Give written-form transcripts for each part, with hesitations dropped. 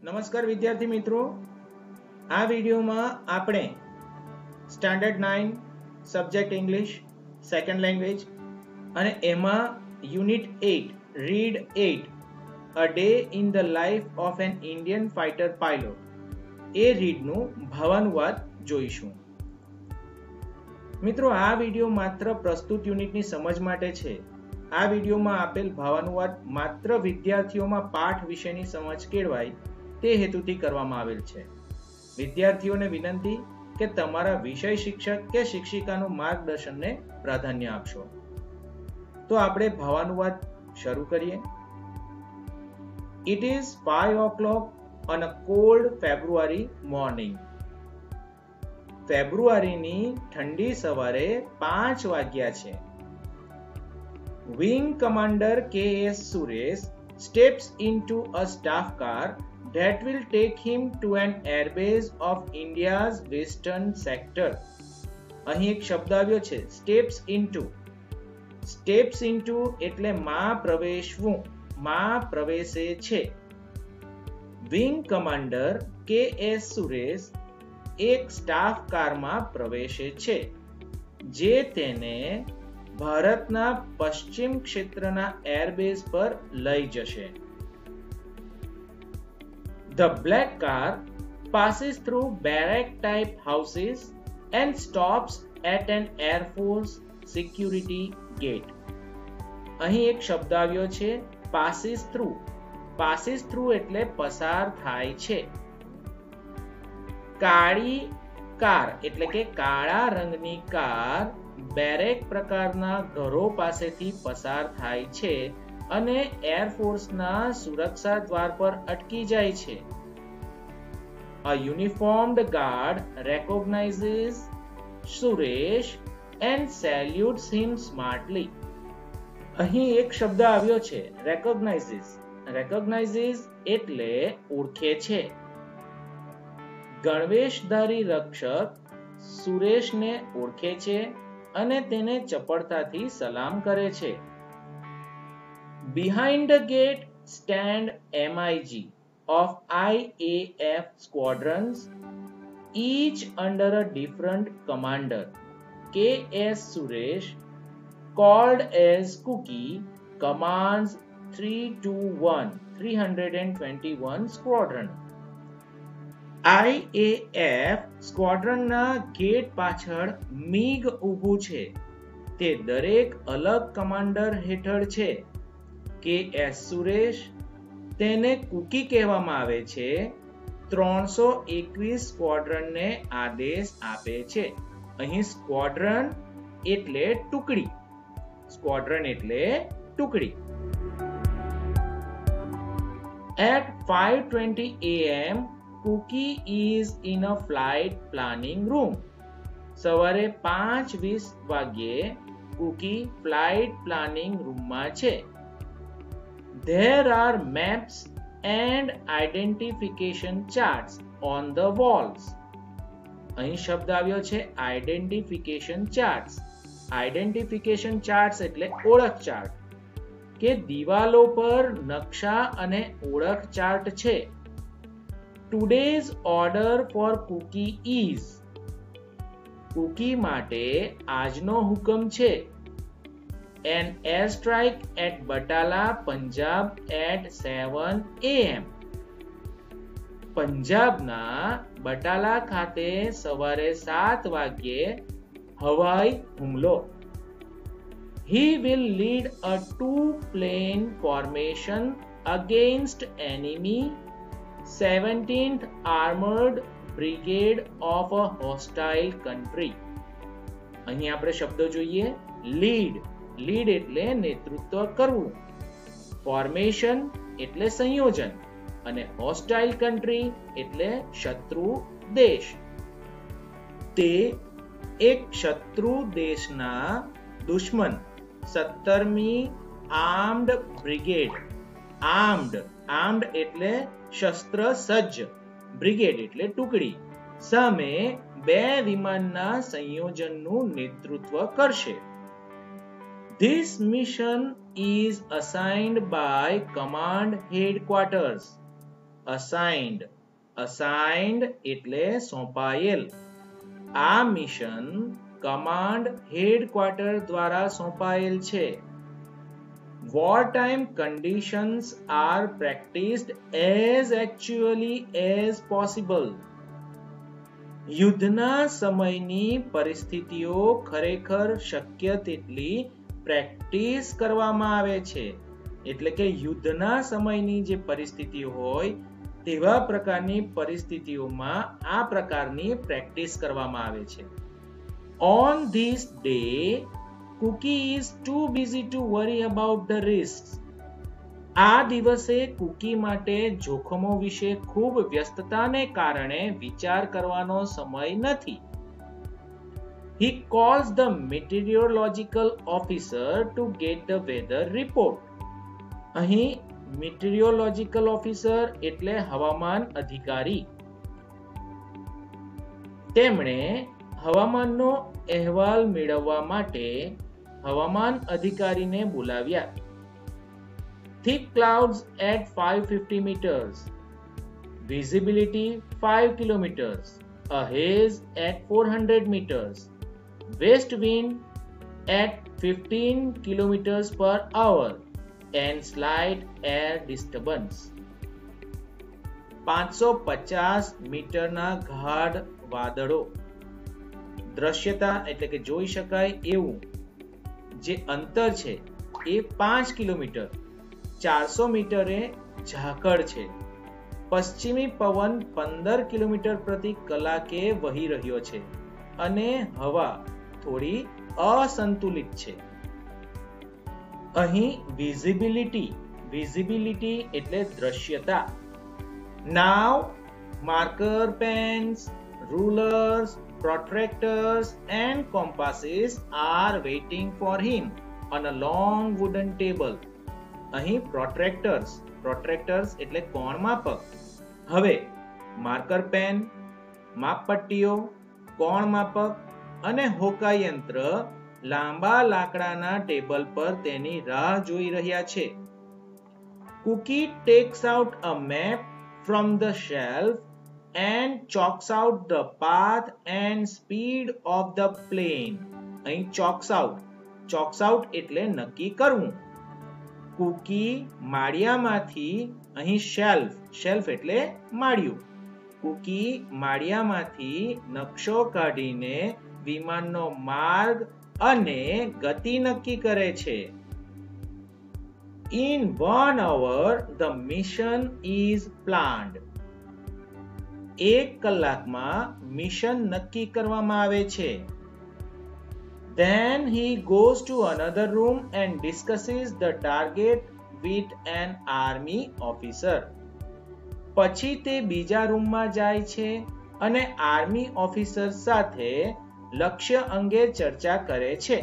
નમસ્કાર વિદ્યાર્થી મિત્રો, આ વિડીયોમાં આપણે standard 9 subject English second language અને એમાં unit 8 read 8 a day in the life of an Indian fighter pilot એ રીડનું ભાવાનુવાદ જોઈશું. મિત્રો, આ વિડીયો માત્ર પ્રસ્તુત યુનિટની સમજ માટે છે. આ વિડીયોમાં આપેલ ભાવાનુવાદ માત્ર વિદ્યાર્થીઓમાં પાઠ વિશેની સમજ કેળવાય તે હેતુથી કરવામાં આવેલ છે. વિદ્યાર્થીઓને વિનંતી કે તમારા વિષય શિક્ષક કે શિક્ષિકાનું માર્ગદર્શનને પ્રાધાન્ય આપશો. તો આપણે ભાવાનુવાદ શરૂ કરીએ. It is 5 o'clock on a cold February morning. ફેબ્રુઆરીની ઠંડી સવારે 5 વાગ્યા છે. Wing Commander K.S. Suresh steps into a staff car that will take him to an airbase of India's western sector. અહીં એક શબ્દ આવ્યો છે steps into. Steps into એટલે માં પ્રવેશવું, માં પ્રવેશે છે. Wing commander K.S. સુરેશ એક સ્ટાફ કારમાં પ્રવેશે છે જે તેને ભારતના પશ્ચિમ ક્ષેત્રના એરબેઝ પર લઈ જશે. The black car passes through barrack type houses and stops at an Air Force security gate. અહીં એક શબ્દ આવ્યો છે passes through. passes through એટલે પસાર થાય છે. કાળી કાર એટલે કે કાળા રંગની કાર બેરેક પ્રકારના ઘરો પાસેથી પસાર થાય છે અને એરફોર્સના સુરક્ષા દ્વાર પર અટકી જાય છે. A uniformed guard recognizes Suresh and salutes him smartly. અહીં એક શબ્દ આવ્યો છે recognizes. recognizes એટલે ઓળખે છે. ગણવેશધારી રક્ષક સુરેશને ઓળખે છે અને તેને ચપળતાથી સલામ કરે છે. Behind the gate stand MiG of IAF squadrons, each under a different commander. K.S. Suresh, called as Cookie, commands 321 squadron. IAF સ્ક્વોડ્રનના gate પાછળ MiG ઊભું છે. તે દરેક અલગ કમાન્ડર હેઠળ છે. K.S. સુરેશ, તેને કુકી કહેવામાં આવે છે, 321 સ્ક્વોડ્રનને આદેશ આપે છે. અહીં સ્ક્વોડ્રન એટલે ટુકડી. સ્ક્વોડ્રન એટલે ટુકડી. At 5:20 a.m. Cookie is in a flight planning room. સવારે 5:20 વાગ્યે કુકી ફ્લાઇટ પ્લાનિંગ રૂમમાં છે. There are maps and identification charts on the walls. અહીં શબ્દ આવ્યો છે identification charts. identification charts એટલે ઓળખ ચાર્ટ કે દિવાલો પર નકશા અને ઓળખ ચાર્ટ છે. Today's order for Cookie is. Cookie માટે આજનો હુકમ છે an airstrike at Batala, Punjab at 7 a.m. પંજાબના બટાલા ખાતે સવારે 7 વાગ્યે હવાઈ હુમલો. He will lead a 2-plane formation against enemy 17th Armored Brigade of a hostile country. અહીં આપણે શબ્દો જોઈએ લીડ. લીડ એટલે નેતૃત્વ કરવું. ફોર્મેશન એટલે સંયોજન અને હોસ્ટાઇલ કન્ટ્રી એટલે શત્રુ દેશ. તે એક શત્રુ દેશના દુશ્મન 17મી આર્મ્ડ બ્રિગેડ. આર્મ્ડ એટલે શસ્ત્ર સજ્જ, બ્રિગેડ એટલે ટુકડી સામે 2 વિમાનના સંયોજનનું નેતૃત્વ કરશે. This mission is assigned by command headquarters. Assigned. Assigned એટલે સોંપાયેલ. આ મિશન કમાન્ડ હેડક્વાર્ટર દ્વારા સોંપાયેલ છે. Wartime conditions are practiced as actually as possible. યુદ્ધના સમયની પરિસ્થિતિઓ ખરેખર શક્ય તેટલી પ્રેક્ટિસ કરવામાં આવે છે. એટલે કે યુદ્ધના સમયની જે પરિસ્થિતિઓ હોય તેવા પ્રકારની પરિસ્થિતિઓમાં આ પ્રકારની પ્રેક્ટિસ કરવામાં આવે છે. On this day, Cookie is too busy to worry about the risks. આ દિવસે કુકી માટે જોખમો વિશે ખૂબ વ્યસ્તતાને કારણે વિચાર કરવાનો સમય નથી. He calls the meteorological officer to get the weather report. અહીં meteorological officer એટલે હવામાન અધિકારી. તેમણે હવામાનનો અહેવાલ મેળવવા માટે હવામાન અધિકારીને બોલાવ્યા. Thick clouds at 550 meters. Visibility 5 kilometers. A haze at 400 meters. West wind at 15 kilometers per hour and slight air disturbance. 550 મીટરના ગાઢ વાદળો. દ્રશ્યતા એટલે કે જોઈ શકાય એવું જે અંતર છે એ 5 કિલોમીટર, 400 મીટરે ઝાકળ છે. પશ્ચિમી પવન 15 કિલોમીટર પ્રતિ કલાકે વહી રહ્યો છે અને હવા થોડી અસંતુલિત છે. અહીં વિઝિબિલિટી એટલે દ્રશ્યતા. Now marker pens, rulers, protractors and compasses are waiting for him on a long wooden table. અહીં protractors એટલે કોણ માપક. હવે માર્કર પેન, માપપટ્ટીઓ, કોણ માપક અને હોકા યંત્ર લાંબા લાકડાના ટેબલ પર તેની રાહ જોઈ રહ્યા છે. Cookie takes out a map from the shelf and chalks out the path and speed of the plane. અહીં chalks out એટલે નક્કી કરવું. કુકી માળિયામાંથી અહીં શેલ્ફ એટલે માળિયું. કુકી માળિયામાંથી નકશો કાઢીને વિમાનનો માર્ગ અને ગતિ નક્કી કરે છે. In 1 hour, the mission is planned. 1 કલાકમાં મિશન નક્કી કરવામાં આવે છે. Then he goes to another room and discusses the target with an army officer. પછી તે બીજા રૂમમાં જાય છે અને આર્મી ઓફિસર સાથે લક્ષ્ય અંગે ચર્ચા કરે છે.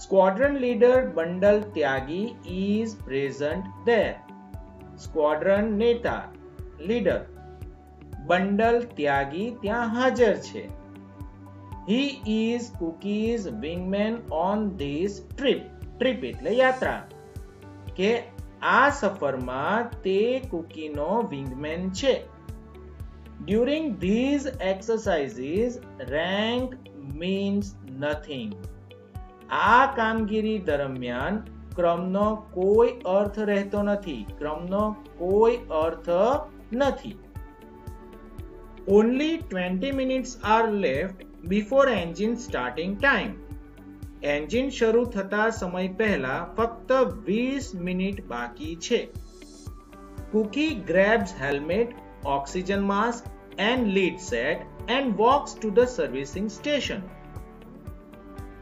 Squadron leader Bandal Tyagi is present there. Squadron નેતા leader બંડલ ત્યાગી ત્યાં હાજર છે. He is Cookie's wingman on this trip. Trip એટલે યાત્રા. કે આ સફરમાં તે કુકીનો વિંગમેન છે. During these exercises, rank means nothing. આ કામગીરી દરમિયાન ક્રમનો કોઈ અર્થ રહેતો નથી. Only 20 minutes are left before engine starting time. Engine શરૂ થતા સમય પહેલા ફક્ત 20 મિનિટ બાકી છે. Cookie grabs helmet, oxygen mask and lead set and walks to the servicing station.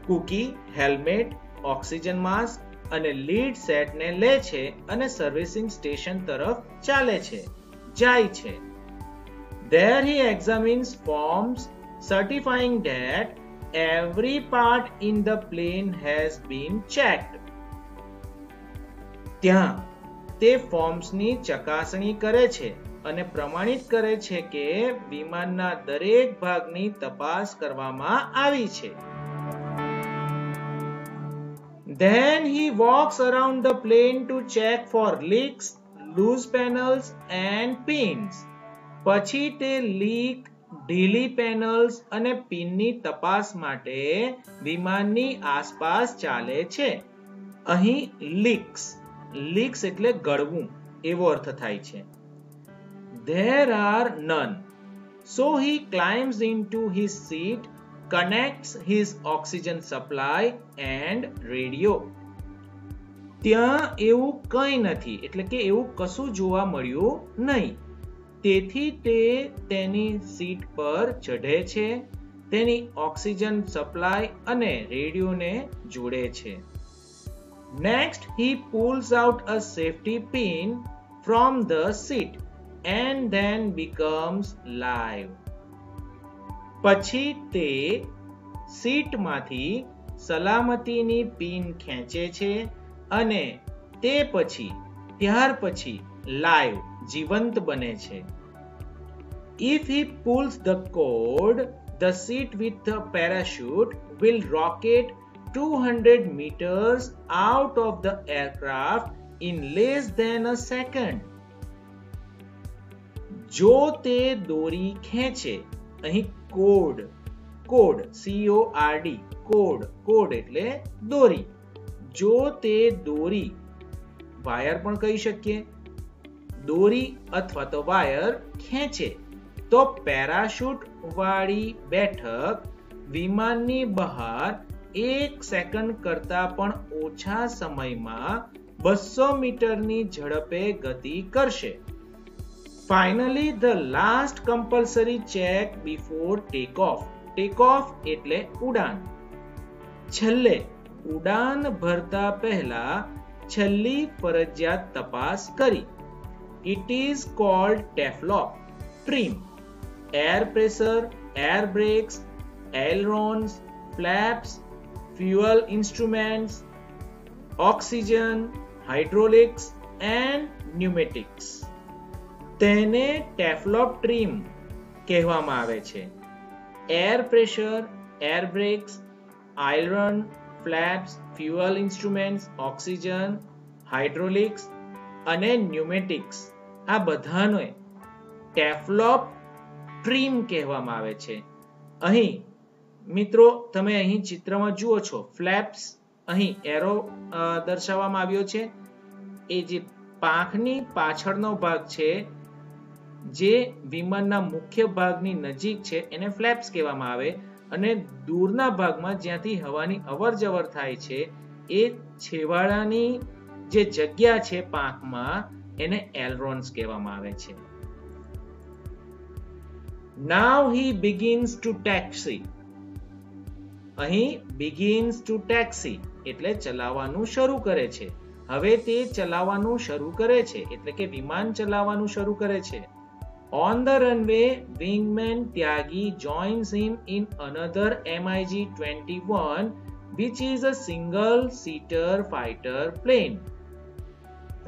Cookie helmet, oxygen mask અને લીડ સેટ ને લે છે અને સર્વિસિંગ સ્ટેશન તરફ જાય છે. There he examines forms certifying that every part in the plane has been checked. ત્યાં તે ફોર્મ્સની ચકાસણી કરે છે અને પ્રમાણિત કરે છે કે વિમાનના દરેક ભાગની તપાસ કરવામાં આવી છે. Then he walks around the plane to check for leaks, loose panels and pins. પછી તે લીક, ઢીલી પેનલ્સ અને પિનની તપાસ માટે વિમાનની આસપાસ ચાલે છે. અહીં લીક્સ એટલે ગળવું એવો અર્થ થાય છે. There are none. So he climbs into his seat, connects his oxygen supply and radio. ત્યાં એવું કંઈ નથી એટલે કે એવું કશું જોવા મળ્યું નહીં. તેથી તે તેની સીટ પર ચઢે છે, તેની ઓક્સિજન સપ્લાય અને રેડિયોને જોડે છે. Next, he pulls out a safety pin from the seat and then becomes live. પછી તે સીટમાંથી સલામતીની પિન ખેંચે છે અને ત્યાર પછી લાઈવ જીવંત બને છે. If he pulls the cord, the seat with the parachute will rocket 200 meters out of the aircraft in less than a second. જો તે દોરી ખેંચે, અહીં કોડ CORD કોડ એટલે દોરી. જો તે દોરી, વાયર પણ કહી શકીએ, દોરી અથવા તો વાયર ખેંચે તો પેરાશૂટ વાળી બેઠક વિમાનની બહાર 1 સેકન્ડ કરતા પણ ઓછા સમયમાં 200 મીટરની ઝડપે ગતિ કરશે. Finally, the last compulsory check before takeoff. Takeoff એટલે ઉડાન. છેલ્લે ઉડાન ભરતા પહેલા છેલ્લી ફરજિયાત તપાસ કરી. It is called TFLOP. Trim. Air pressure, air brakes, ailerons, flaps, fuel instruments, oxygen, hydraulics and pneumatics. તેને TFLOP trim કહેવામાં આવે છે. Air pressure, air brakes, iron, flaps, fuel instruments, oxygen, hydraulics અને ન્યુમેટિક્સ આ બધાને TFLOP ટ્રીમ કહેવામાં આવે છે. અહીં મિત્રો તમે અહીં ચિત્રમાં જુઓ છો ફ્લેપ્સ, અહીં એરો દર્શાવવામાં આવ્યો છે. એ જે પાંખની પાછળનો ભાગ છે જે વિમાનના મુખ્ય ભાગની નજીક છે એને ફ્લેપ્સ કહેવામાં આવે અને દૂરના ભાગમાં જ્યાંથી હવાની અવરજવર થાય છે એ છેવાડાની જે જગ્યા છે પાંખમાં એને એલરોન્સ કહેવામાં આવે છે. Now he begins to taxi. અહીં begins to taxi એટલે ચલાવવાનું શરૂ કરે છે. હવે તે ચલાવવાનું શરૂ કરે છે એટલે કે વિમાન ચલાવવાનું શરૂ કરે છે. On the runway, wingman Tyagi joins him in another MiG-21, which is a single-seater fighter plane.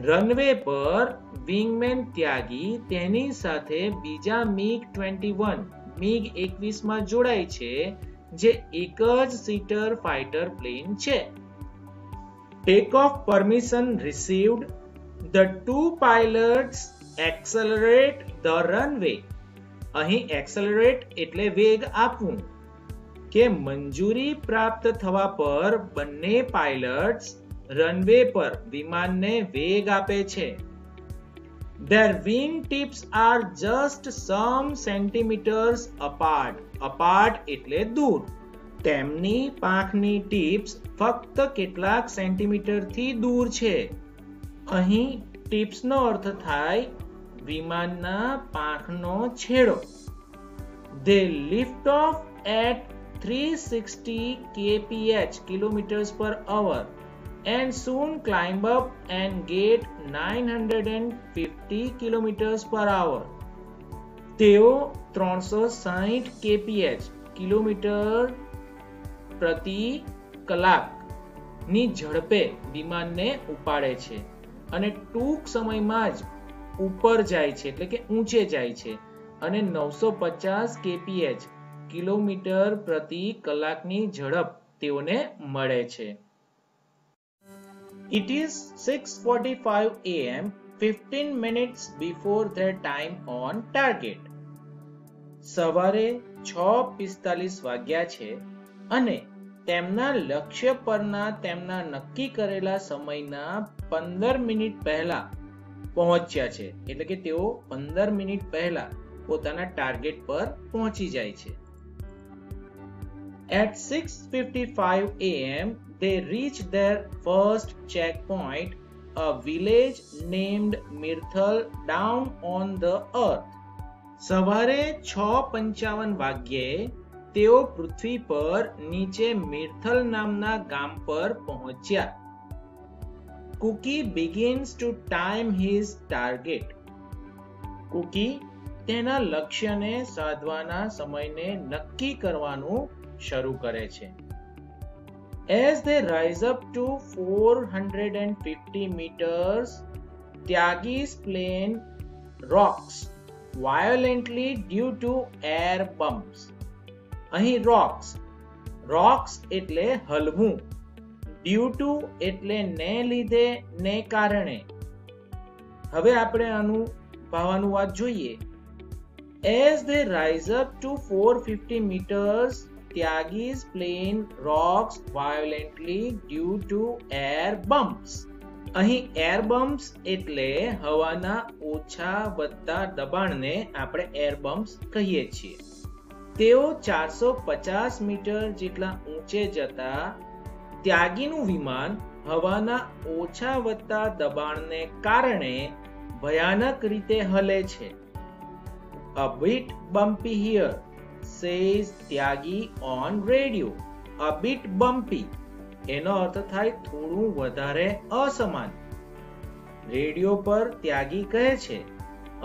Runway પર વિંગમેન ત્યાગી તેની સાથે બીજા MiG-21 MiG-21માં જોડાય છે જે એક જ સીટર ફાઇટર પ્લેન છે. Takeoff permission received. The two pilots accelerate the runway. અહીં accelerate એટલે વેગ આપવું કે મંજૂરી પ્રાપ્ત થવા પર બંને પાયલટ્સ રનવે પર વિમાનને વેગ આપે છે. Their wing tips are just some centimeters apart. Apart એટલે દૂર. તેમની પાંખની ટિપ્સ ફક્ત કેટલાક સેન્ટીમીટરથી દૂર છે. અહીં ટિપ્સનો અર્થ થાય વિમાનના પાંખનો છેડો. They lift off at 360 kph kilometers per hour and soon climb up and get 950 kilometers per hour. તેઓ 360 kph કિલોમીટર પ્રતિ કલાક ની ઝડપે વિમાનને ઉપાડે છે અને ટૂંક સમયમાં જ ઉપર જાય છે એટલે કે ઊંચે જાય છે અને 950 kph કિલોમીટર પ્રતિ કલાકની ઝડપ તેઓને મળે છે. It is 6:45 a.m. 15 minutes before their time on target. સવારે 6:45 વાગ્યા છે અને તેમના લક્ષ્ય પરના તેમના નક્કી કરેલા સમયના 15 મિનિટ પહેલા પહોંચ્યા છે. એટલે કે તેઓ 15 મિનિટ પહેલા પોતાના ટાર્ગેટ પર પહોંચી જાય છે. At 6:55 a.m. they reached their first checkpoint, a village named Mirthal down on the earth. સવારે 6:55 વાગ્યે તેઓ પૃથ્વી પર નીચે મિર્થલ નામના ગામ પર પહોંચ્યા. Cookie begins to time his target. Cookie તેના લક્ષ્યને સાધવાના સમયને નક્કી કરવાનું શરૂ કરે છે. As they rise up to 450 meters, Tyagi's plane rocks violently due to air bumps. અહીં rocks એટલે હલવું, due to એટલે ને લીધે, ને કારણે. હવે આપણે આનું ભાવાનુવાદ જોઈએ. As they rise up to 450 meters, Tyagi's plane rocks violently due to air bumps. અહીં air bumps એટલે હવાના ઓછા વધતા દબાણને આપણે air bumps કહીએ છીએ. તેઓ 450 મીટર જેટલા ઊંચે જતા ત્યાગીનું વિમાન હવાના ઓછા વધતા દબાણને કારણે ભયાનક રીતે હલે છે. A bit bumpy here, says Tyagi on radio. A bit bumpy એનો અર્થ થાય થોડું વધારે અસમાન. રેડિયો પર ત્યાગી કહે છે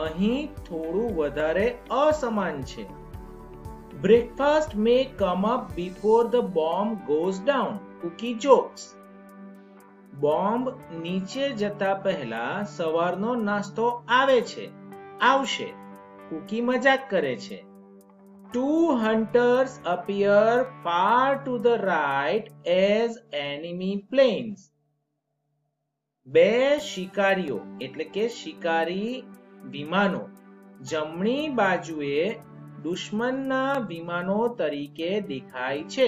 અહીં થોડું વધારે અસમાન છે. Breakfast may come up before the bomb goes down, Cookie jokes. Bomb નીચે જતા પહેલા સવારનો નાસ્તો આવશે. કુકી મજાક કરે છે. Two hunters appear far to the right as enemy planes. બે શિકારીઓ એટલે કે શિકારી વિમાનો જમણી બાજુએ દુશ્મનના વિમાનો તરીકે દેખાય છે.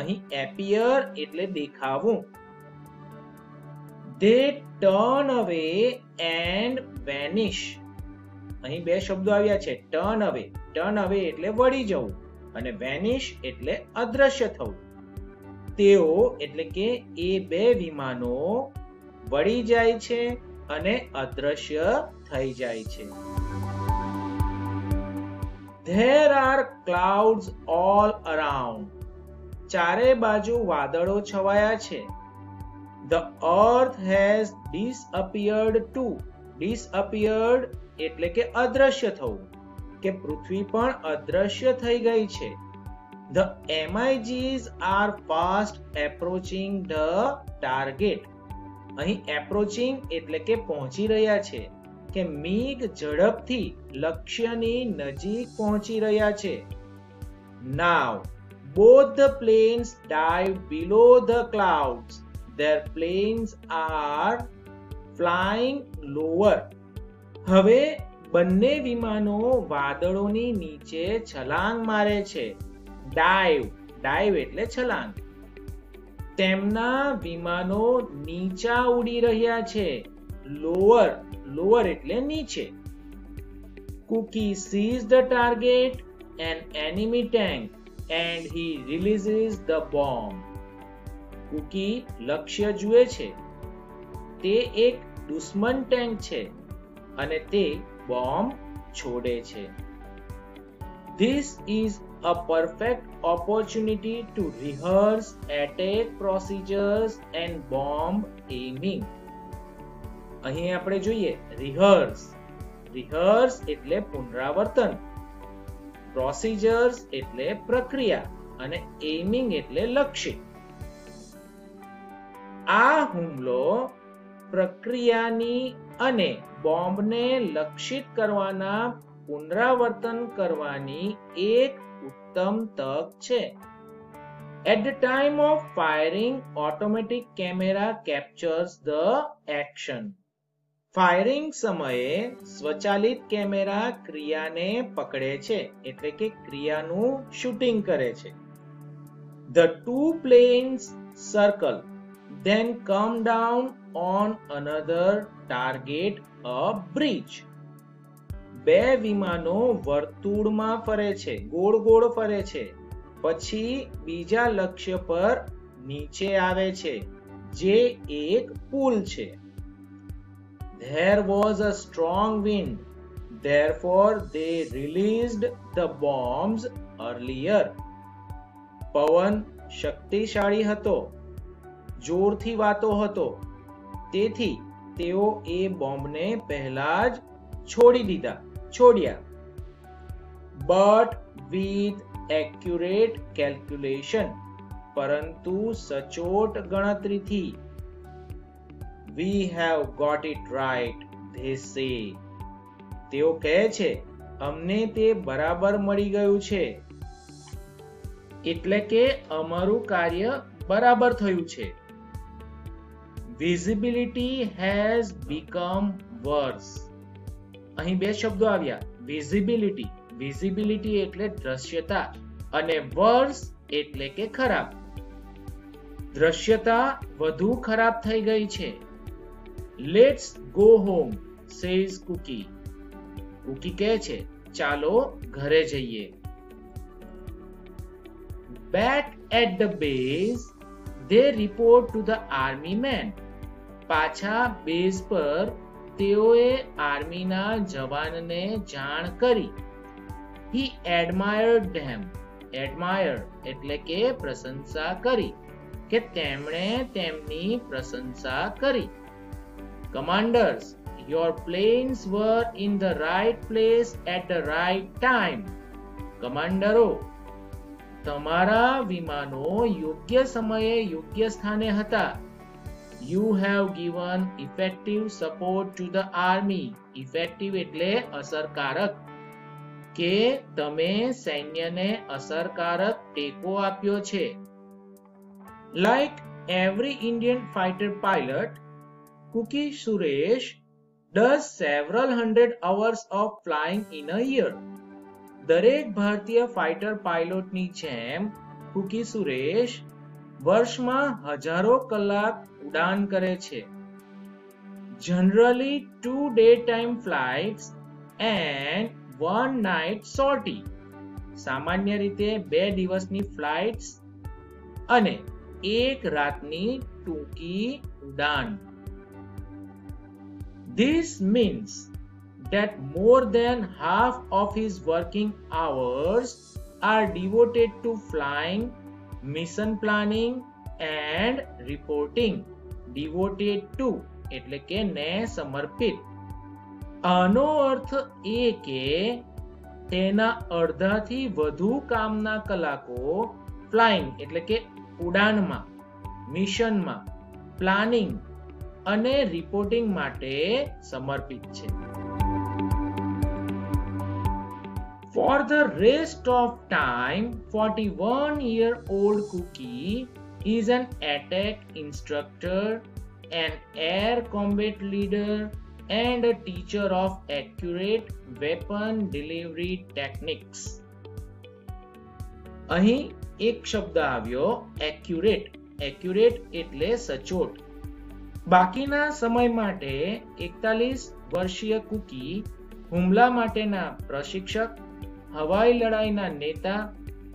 અહીં appear એટલે દેખાવું. They turn away and vanish. અહીં બે શબ્દો આવ્યા છે. ટર્ન અવે એટલે વળી જવું અને વેનિશ એટલે અદ્રશ્ય થવું. તેઓ એટલે કે એ બે વિમાનો વળી જાય છે અને અદ્રશ્ય થઈ જાય છે. There are clouds all around. ચારે બાજુ વાદળો છવાયા છે. The earth has disappeared too. Disappeared એટલે કે અદ્રશ્ય થવું, કે પૃથ્વી પણ અદ્રશ્ય થઈ ગઈ છે. The MiGs are fast approaching the target. અહીં approaching એટલે કે પહોંચી રહ્યા છે, કે MiG ઝડપથી લક્ષ્યની નજીક પહોંચી રહ્યા છે. Now both the planes dive below the clouds. Their planes are flying lower. હવે બંને વિમાનો વાદળોની નીચે છલાંગ મારે છે. ડાઇવ એટલે છલાંગ. તેમના વિમાનો નીચા ઉડી રહ્યા છે. લોઅર એટલે નીચે. Cookie sees the target, an enemy tank, and he releases the bomb. Cookie લક્ષ્ય જુએ છે. તે એક દુશ્મન ટેન્ક છે અને તે બોમ્બ છોડે છે. This is a perfect opportunity to rehearse attack procedures and bomb aiming. અહીં આપણે જોઈએ rehearse એટલે પુનરાવર્તન, procedures એટલે પ્રક્રિયા અને aiming એટલે લક્ષ્ય. આ હુમલો પ્રક્રિયાની અને બોમ્બને લક્ષિત કરવાના પુનરાવર્તન કરવાની એક ઉત્તમ તક છે. At the time of firing, automatic camera captures the action. Firing સમયે સ્વચાલિત કેમેરા ક્રિયાને પકડે છે, એટલે કે ક્રિયાનું શૂટિંગ કરે છે. The two planes circle, then come down on another target, a bridge. બે વિમાનો વર્તુળમાં ફરે છે, ગોળ ગોળ ફરે છે, પછી બીજા લક્ષ્ય પર નીચે આવે છે, જે એક પુલ છે. There was a strong wind, therefore they released the bombs earlier. પવન શક્તિશાળી હતો, જોરથી વાતો હતો, તેથી તેઓ એ બોમ્બને પહેલા જ છોડ્યા. But with accurate calculation, પરંતુ સચોટ ગણતરીથી. We have got it right, they say. તેઓ કહે છે, અમને તે બરાબર મળી ગયું છે, એટલે કે અમારું કાર્ય બરાબર થયું છે. Visibility has become worse. અહીં બે શબ્દો આવ્યા, વિઝિબિલિટી એટલે દ્રશ્યતા અને વર્સ એટલે કે ખરાબ. દ્રશ્યતા વધુ ખરાબ થઈ ગઈ છે. Let's go home, says Cookie. Cookie કહે છે, ચાલો ઘરે જઈએ. Back at the base, they report to the army man. પાછા બેઝ પર તેઓએ આર્મીના જવાનને જાણ કરી. He admired them. Admire એટલે કે પ્રશંસા કરી, કે તેમણે તેમની પ્રશંસા કરી. Commanders, your planes were in the right place at the right time. કમાન્ડરો, તમારા વિમાનો યોગ્ય સમયે યોગ્ય સ્થાને હતા. You have given effective support to the army. Effective એટલે અસરકારક, કે તમે સૈન્યને અસરકારક ટેકો આપ્યો છે. Like every Indian fighter pilot, Cookie Suresh does several hundred hours of flying in a year. દરેક ભારતીય ફાઇટર પાયલોટની જેમ કુકી સુરેશ વર્ષમાં હજારો કલાક ઉડાન કરે છે. Generally 2 daytime flights and 1 night sortie. સામાન્ય રીતે 2 દિવસની ફ્લાઇટ્સ અને 1 રાતની ટૂંકી ઉડાન. This means that more than half of his working hours are devoted to flying, mission planning and reporting. Devoted to એટલે કે ને સમર્પિત. આનો અર્થ એ કે તેના અડધાથી વધુ કામના કલાકો ફ્લાઇંગ એટલે કે ઉડાનમાં, મિશનમાં, પ્લાનિંગ અને રિપોર્ટિંગ માટે સમર્પિત છે. For the rest of time, 41-year-old Cookie is an attack instructor, an air combat leader, and a teacher of accurate weapon delivery techniques. અહીં એક શબ્દ આવ્યો, accurate. Accurate એટલે સચોટ. બાકીના સમય માટે 41 વર્ષીય કુકી હુમલા માટેના પ્રશિક્ષક, હવાઈ લડાઈના નેતા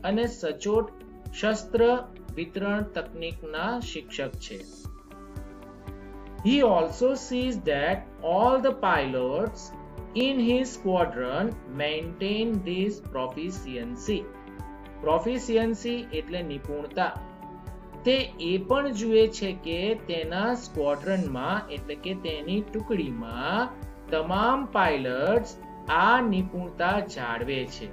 અને સચોટ શસ્ત્ર વિતરણ તકનીકના શિક્ષક છે. He also sees that all the pilots in his squadron maintain this proficiency. Proficiency એટલે નિપુણતા. તે એ પણ જુએ છે કે તેના સ્ક્વોડ્રનમાં એટલે કે તેની ટુકડીમાં તમામ પાયલટ્સ આ નિપુણતા જાળવે છે.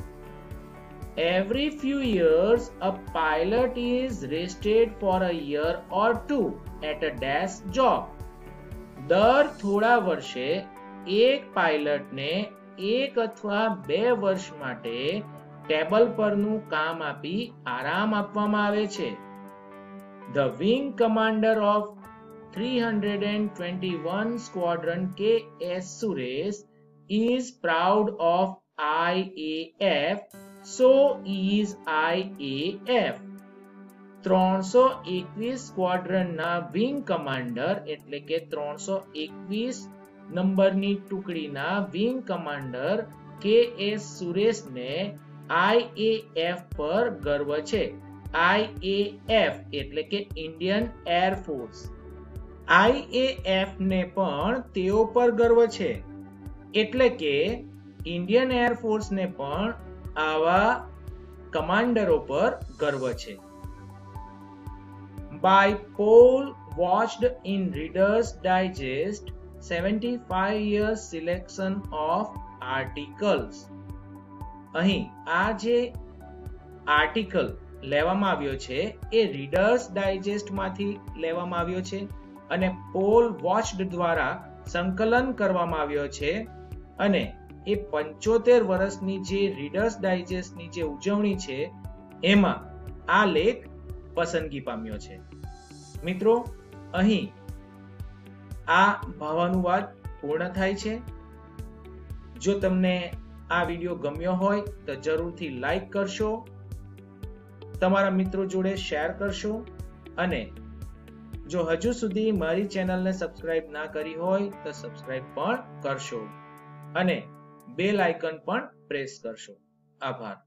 Every few years, a pilot is rested for a year or two at a desk job. દર થોડા વર્ષે એક પાયલટને 1 અથવા 2 વર્ષ માટે ટેબલ પરનું કામ આપી આરામ આપવામાં આવે છે. The wing commander of 321 Squadron KS Suresh is proud of IAF, so is IAF. 321 સ્ક્વોડ્રનના વિંગ કમાન્ડર એટલે કે 321 નંબરની ટુકડીના વિંગ કમાન્ડર KS સુરેશને IAF પર ગર્વ છે. IAF એટલે કે ઇન્ડિયન એરફોર્સ. IAF ને પણ તેઓ પર ગર્વ છે, એટલે કે ઇન્ડિયન એરફોર્સ ને પણ આવા કમાન્ડરો પર ગર્વ છે. By poll watched in Reader's Digest 75 years selection of articles. અહીં આ જે આર્ટિકલ લેવામાં આવ્યો છે એ રીડર્સ ડાયજેસ્ટ માંથી લેવામાં આવ્યો છે અને પોલ વોચડ દ્વારા સંકલન કરવામાં આવ્યો છે અને એ 75 વર્ષની જે રીડર્સ ડાયજેસ્ટની જે ઉજવણી છે એમાં આ લેખ પસંદગી પામ્યો છે. મિત્રો, અહીં આ ભાવાનુવાદ પૂર્ણ થાય છે. જો તમને આ વિડીયો ગમ્યો હોય તો જરૂરથી લાઈક કરશો, તમારા મિત્રો જોડે શેર કરશો અને જો હજુ સુધી મારી ચેનલને સબસ્ક્રાઇબ ના કરી હોય તો સબસ્ક્રાઇબ પણ કરશો અને બેલ આઇકન પણ પ્રેસ કરશો. આભાર.